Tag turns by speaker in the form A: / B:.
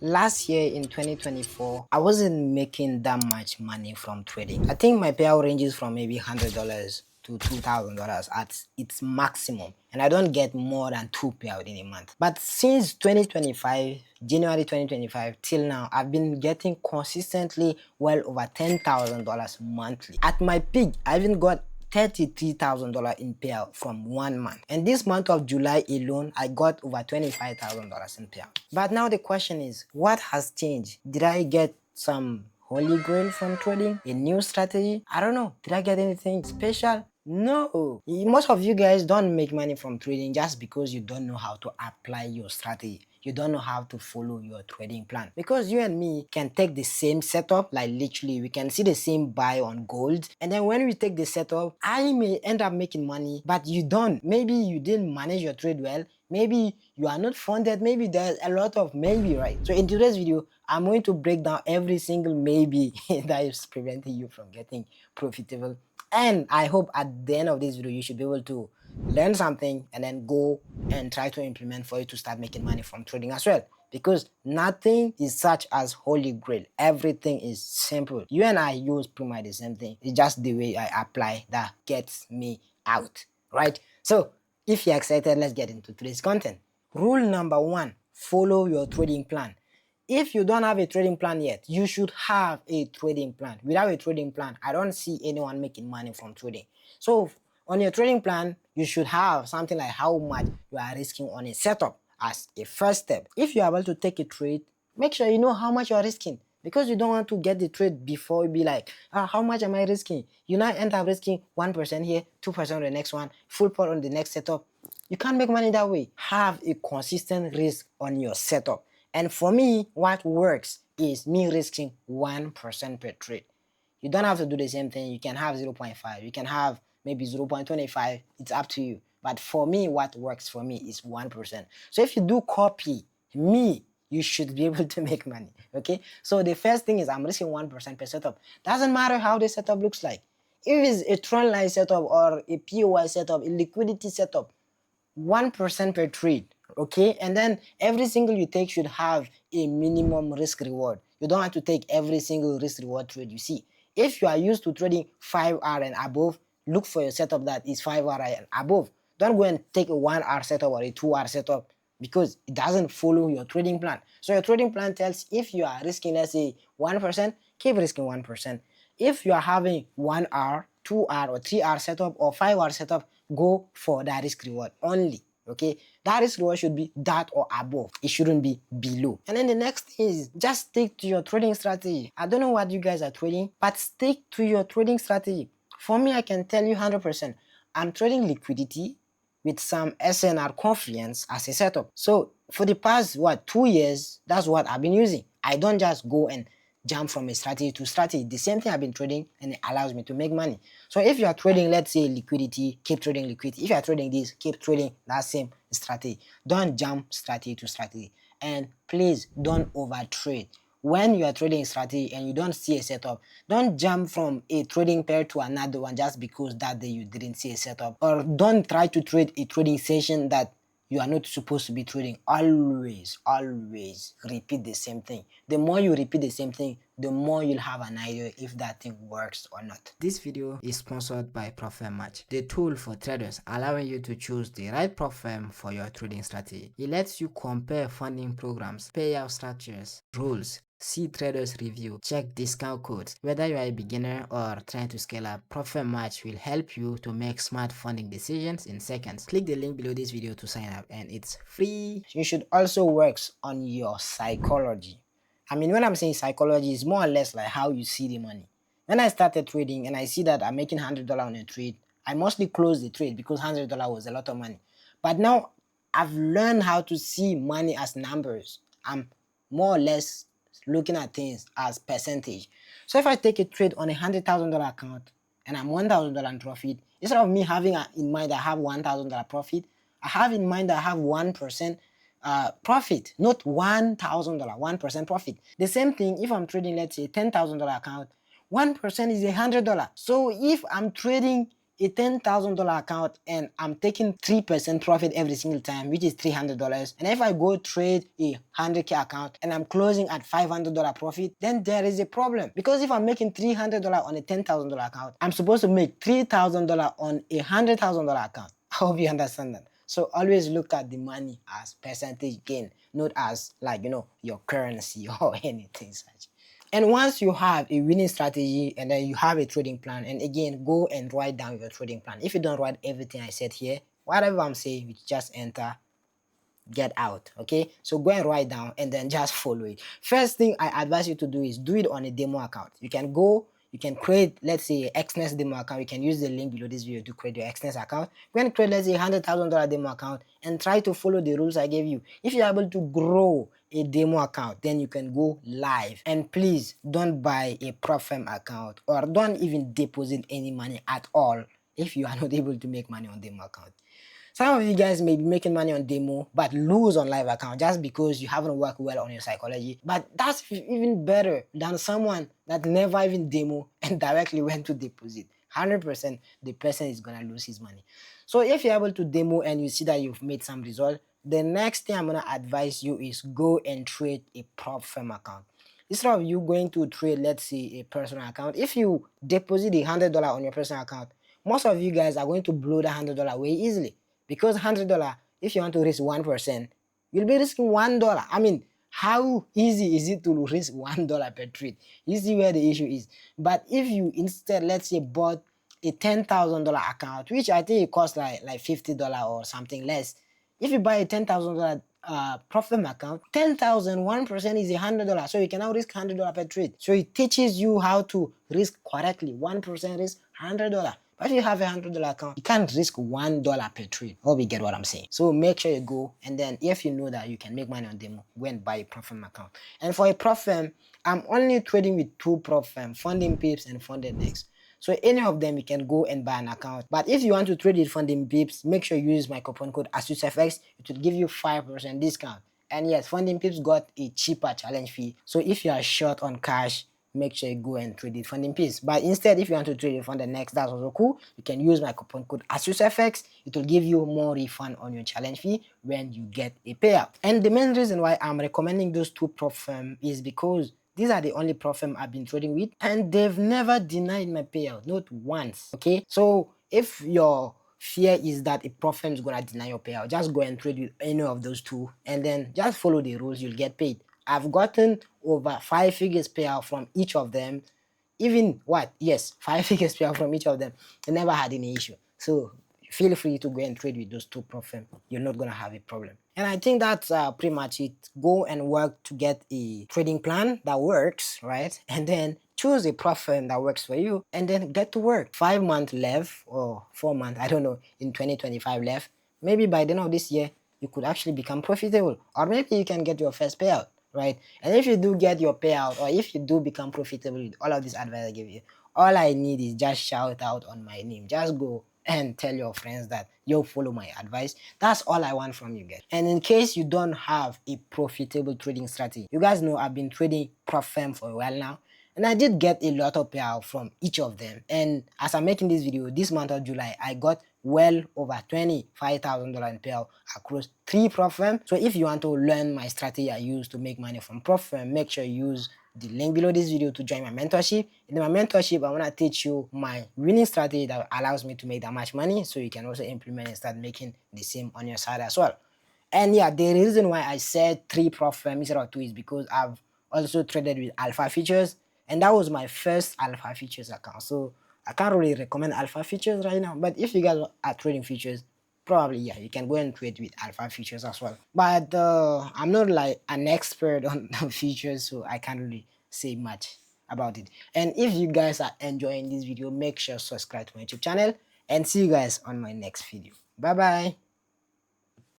A: Last year in 2024, I wasn't making that much money from trading. I think my payout ranges from maybe $100 to $2,000 at its maximum, and I don't get more than 2 payout in a month. But since 2025, January 2025 till now, I've been getting consistently well over $10,000 monthly. At my peak, I even got $33,000 in payout from 1 month. And this month of July alone, I got over $25,000 in payout. But now the question is, what has changed? Did I get some holy grail from trading? A new strategy? I don't know. Did I get anything special? No. Most of you guys don't make money from trading just because you don't know how to apply your strategy. You don't know how to follow your trading plan. Because you and me can take the same setup, like literally we can see the same buy on gold, and then when we take the setup, I may end up making money, but you don't. Maybe you didn't manage your trade well, maybe you are not funded, maybe there's a lot of maybe, right? So in today's video, I'm going to break down every single maybe that is preventing you from getting profitable. And I hope at the end of this video, you should be able to learn something and then go and try to implement for you to start making money from trading as well. Because nothing is such as holy grail. Everything is simple. You and I use pretty much the same thing. It's just the way I apply that gets me out, right? So if you're excited, let's get into today's content. Rule number one, follow your trading plan. If you don't have a trading plan yet, you should have a trading plan. Without a trading plan, I don't see anyone making money from trading. So on your trading plan, you should have something like how much you are risking on a setup as a first step. If you are able to take a trade, make sure you know how much you are risking, because you don't want to get the trade before you be like, how much am I risking? You now end up risking 1% here, 2% on the next one, full pot on the next setup. You can't make money that way. Have a consistent risk on your setup. And for me, what works is me risking 1% per trade. You don't have to do the same thing. You can have 0.5. You can have maybe 0.25. It's up to you. But for me, what works for me is 1%. So if you do copy me, you should be able to make money. Okay? So the first thing is I'm risking 1% per setup. Doesn't matter how the setup looks like. If it's a trend line setup or a POI setup, a liquidity setup, 1% per trade, okay? And then every single you take should have a minimum risk reward. You don't have to take every single risk reward trade you see. If you are used to trading 5R and above, look for your setup that is 5R and above. Don't go and take a 1R setup or a 2R setup, because it doesn't follow your trading plan. So your trading plan tells if you are risking, let's say 1%, keep risking 1%. If you are having 1R, 2R or 3R setup or 5R setup, go for that risk reward only. Okay, that risk reward should be that or above. It shouldn't be below. And then the next thing is just stick to your trading strategy. I don't know what you guys are trading, but stick to your trading strategy. For me, I can tell you 100%, I'm trading liquidity with some SNR confluence as a setup. So for the past 2 years, that's what I've been using. I don't just go and jump from a strategy to strategy. The same thing I've been trading, and it allows me to make money. So if you are trading, let's say liquidity, keep trading liquidity. If you are trading this, keep trading that same strategy. Don't jump strategy to strategy. And please don't over trade. When you are trading strategy and you don't see a setup, don't jump from a trading pair to another one just because that day you didn't see a setup. Or don't try to trade a trading session that you are not supposed to be trading. Always repeat the same thing. The more you repeat the same thing, the more you'll have an idea if that thing works or not. This video is sponsored by Profit Match, the tool for traders allowing you to choose the right prop firm for your trading strategy. It lets you compare funding programs, payout structures, rules, see traders review, check discount codes. Whether you are a beginner or trying to scale up, Profit Match will help you to make smart funding decisions in seconds. Click the link below this video to sign up, and it's free. You should also work on your psychology. I mean, when I'm saying psychology, it's more or less like how you see the money. When I started trading and I see that I'm making $100 on a trade, I mostly closed the trade because $100 was a lot of money. But now I've learned how to see money as numbers. I'm more or less looking at things as percentage. So if I take a trade on a $100,000 account and I'm $1,000 in profit, instead of me having in mind I have $1,000 profit, I have in mind I have 1% profit, not $1,000, 1% profit. The same thing if I'm trading, let's say $10,000 account, 1% is $100. So if I'm trading a $10,000 account and I'm taking 3% profit every single time, which is $300. And if I go trade a 100K account and I'm closing at $500 profit, then there is a problem. Because if I'm making $300 on a $10,000 account, I'm supposed to make $3,000 on a $100,000 account. I hope you understand that. So always look at the money as percentage gain, not as like, your currency or anything such. And once you have a winning strategy and then you have a trading plan, and again, go and write down your trading plan. If you don't write everything I said here, whatever I'm saying, you just enter, get out. Okay, so go and write down and then just follow it. First thing I advise you to do is do it on a demo account. You can create, let's say, Xness demo account. You can use the link below this video to create your Xness account. Go and create, let's say, $100,000 demo account and try to follow the rules I gave you. If you're able to grow a demo account, then you can go live. And please don't buy a prop firm account or don't even deposit any money at all if you are not able to make money on demo account. Some of you guys may be making money on demo but lose on live account just because you haven't worked well on your psychology. But that's even better than someone that never even demo and directly went to deposit. 100% the person is gonna lose his money. So if you're able to demo and you see that you've made some result, the next thing I'm gonna advise you is go and trade a prop firm account. Instead of you going to trade, let's say, a personal account, if you deposit $100 on your personal account, most of you guys are going to blow that $100 away easily. Because $100, if you want to risk 1%, you'll be risking $1. I mean, how easy is it to risk $1 per trade? You see where the issue is. But if you instead, let's say, bought a $10,000 account, which I think it costs like $50 or something less. If you buy a $10,000 profit account, 10,000, 1% is $100. So you can now risk $100 per trade. So it teaches you how to risk correctly. 1% risk $100. But if you have a $100 account, you can't risk $1 per trade. Hope you get what I'm saying. So make sure you go, and then if you know that you can make money on demo, go and buy a prop firm account. And for a prop firm, I'm only trading with 2 prop firm, Funding Pips and Funded Next. So any of them you can go and buy an account. But if you want to trade with Funding Pips, make sure you use my coupon code ASUSFX. It will give you 5% discount. And yes, Funding Pips got a cheaper challenge fee. So if you are short on cash, make sure you go and trade it Funding Pips. But instead, if you want to trade it Funded Next, that's also cool. You can use my coupon code ASUSFX. It will give you more refund on your challenge fee when you get a payout. And the main reason why I'm recommending those 2 prop firm is because these are the only prop firm I've been trading with, and they've never denied my payout, not once. Okay, so if your fear is that a prop firm is gonna deny your payout, just go and trade with any of those 2, and then just follow the rules. You'll get paid. I've gotten over 5 figures payout from each of them. Even what? Yes, 5 figures payout from each of them. I never had any issue. So feel free to go and trade with those 2 prop firm. You're not gonna have a problem. And I think that's pretty much it. Go and work to get a trading plan that works, right? And then choose a prop firm that works for you, and then get to work. 5 months left or 4 months, I don't know, in 2025 left. Maybe by the end of this year, you could actually become profitable, or maybe you can get your first payout, right? And if you do get your payout, or if you do become profitable with all of this advice I give you, all I need is just shout out on my name. Just go and tell your friends that you follow my advice. That's all I want from you guys. And in case you don't have a profitable trading strategy, you guys know I've been trading prop firm for a while now, and I did get a lot of payout from each of them. And as I'm making this video, this month of July, I got well over $25,000 in payout across 3 prop firm. So if you want to learn my strategy I use to make money from prop firm, make sure you use the link below this video to join my mentorship. In my mentorship, I want to teach you my winning strategy that allows me to make that much money, so you can also implement and start making the same on your side as well. And yeah, the reason why I said 3 prop firm instead of 2 is because I've also traded with Alpha Futures, and that was my first Alpha Futures account. So I can't really recommend Alpha Futures right now, but if you guys are trading futures, probably yeah, you can go and trade with Alpha Futures as well. But I'm not like an expert on futures, so I can't really say much about it. And if you guys are enjoying this video, make sure to subscribe to my YouTube channel, and see you guys on my next video. Bye bye.